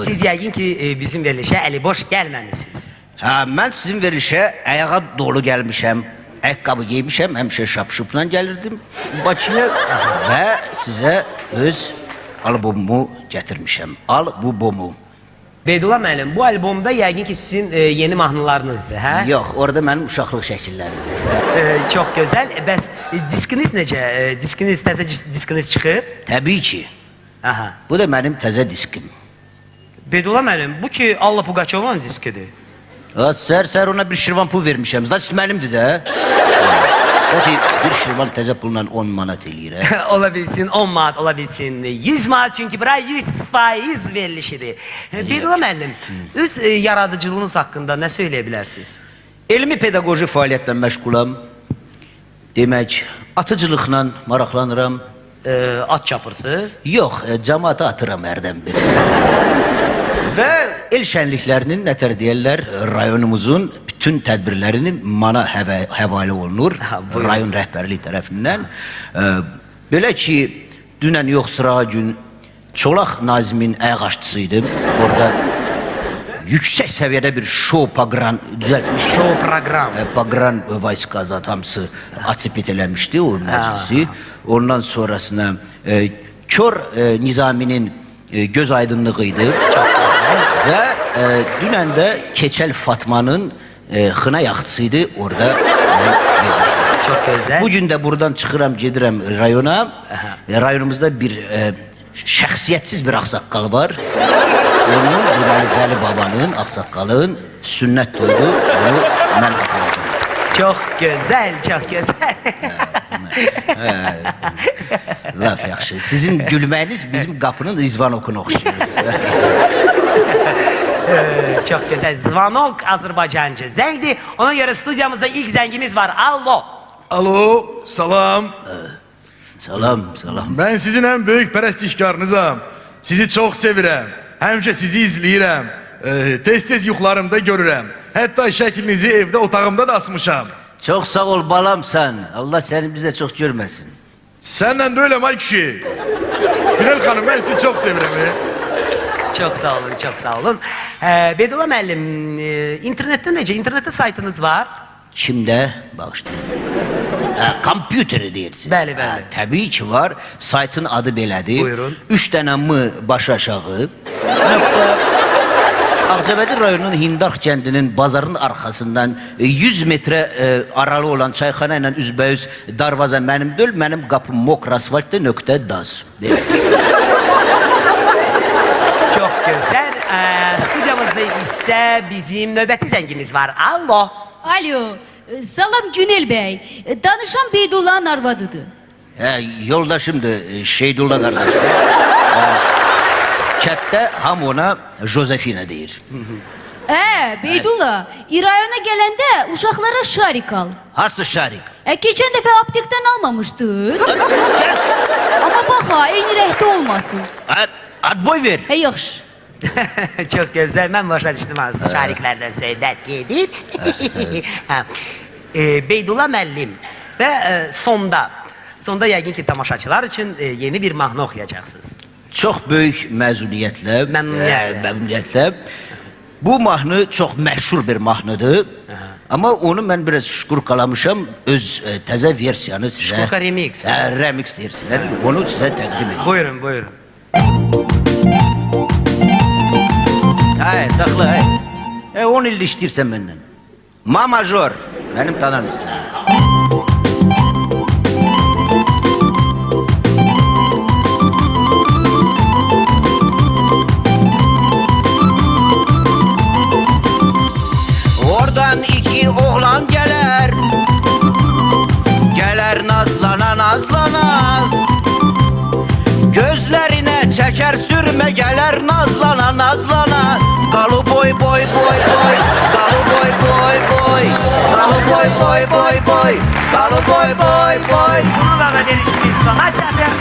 Siz yəqin ki bizim verilişə əli boş gəlməmisiniz. Hə, mən sizin verilişə ayağa dolu gəlmişəm. Ayaqqabı giymişəm, həmişə şapşupla gəlirdim Bakıya və sizə öz albomumu gətirmişəm. Albomu. Beydullah müəllim, bu albomda yəqin ki sizin yeni mahnılarınızdır, hə? Yox, orada mənim uşaqlıq şəkillərimdir. Çox gözəl. Bəs diskiniz necə? Diskiniz, təzə diskiniz çıxıb? Təbii ki. Aha. Bu da mənim təzə diskim. Beydullah müəllim, bu ki Alla Pugaçovanın diskidir. Sər ona bir şirvan pul vermişəm. Значит, mənimdir də. Ki, bir şirvan təzə pulla 10 manat eləyir. Ola bilsin, 10 manat, ola bilsin 100 manat, çünki bura 100% verilişidir. Beydullah müəllim, öz yaradıcılığınız haqqında nə söyləyə bilərsiniz? Elmi pedaqoji fəaliyyətlə məşğulam. Demək, atıcılıqla maraqlanıram. At çapırsınız? Yox, cəmaata atıram hərdən bir. Və el şənliklərinin, nətər deyərlər, rayonumuzun bütün tədbirlərinin mana həvalə olunur, rayon rəhbərliyi tərəfindən. Belə ki, dünən yox sırağa gün Çolaq Nazimin ayaq aşçısıydım. Orada yüksək səviyyədə bir show proqram düzəltmiş. Show proqram. Proqram vayska zatamsı atsipit eləmişdi o məclisi. Ondan sonrasına Kör Nizaminin göz aydınlığı idi. Və dünən də Keçəl Fatmanın xına yaxçısıydı, orada mən verilmişdim. Çox gözəl. Bugün də buradan çıxıram, gedirəm rayona. Rayonumuzda bir şəxsiyyətsiz bir ağsaqqal var. Onun, deməli, Vəli Babanın, ağsaqqalın sünnət toydu, onu mən aparacağım. Çox gözəl, çox gözəl. Laf yaxşı. Sizin gülməyiniz bizim qapının izvanokuna oxşayır. Çox gözəl. Zvanok Azərbaycancı zəngdir. Ona görə studiyamızda ilk zəngimiz var. Alo. Alo, salam. Salam, salam. Ben sizin en büyük pərəstişkarınızam. Sizi çok sevirəm. Həmişə sizi izləyirəm. Tez-tez yuxularımda görürəm. Hətta şəklinizi evdə otağımda da asmışam. Çox sağ ol balamsan. Allah səni bizə çox görməsin. Səndən də öyləm ay kişi. Günel xanım, ben sizi çok sevirəm. Çox sağ olun, çox sağ olun. Beydullah müəllim, internetdə necə? İnternetdə saytınız var? Kimdə? Bağışlayın. Kompüteri deyirsiniz. Bəli, bəli. Təbii ki var. Saytın adı belədir. Buyurun. 3 dənə M baş aşağı. Ağcabədi rayonunun Hindarx kəndinin bazarın arxasından 100 metrə aralı olan çayxana ilə üzbəüz darvaza mənim döl, mənim qapım mokr asfaltda .daz. Çox gözəl. Studiyamızda isə bizim növbəti zəngimiz var. Alo. Alo, salam Günel Bey. Danışan Beydullah'ın arvadıdır. Yoldaşımdır Şeydullah qardaşım. Kətdə ham ona Josefina deyir. Beydullah, İrayona gələndə uşaqlara şarik al. Hansı şarik? Keçən dəfə aptekdən almamışdın. Amma bax ha, eyni rəhdə olmasın. Adboy ver. Yaxşı. Çox gözəl. Mən başa düşdüm hansı şariklərdən söhbət gedir. Beydullah müəllim və sonda yəqin ki tamaşaçılar üçün yeni bir mahnı oxuyacaqsınız. Çox böyük məzuniyyətlə, məmnuniyyətlə. Bu mahnı çox məşhur bir mahnıdır. Amma onu mən biraz şkurkalamışam, öz təzə versiyanı sizə... Şkurka remix. Remix deyirsiniz. Onu sizə təqdim edin. Buyurun, buyurun. Saxla, 10 ildə işləyirsən məndən. Ma major, mənim tanrımsın. Oradan iki oğlan gələr, nazlana nazlana, gözlərinə çəkər sürmə gələr nazlana nazlana. Qalı boy boy boy boy, qalı boy boy boy, qalı boy boy boy boy, qalı boy boy boy. Bununla da verişimiz sona çatır.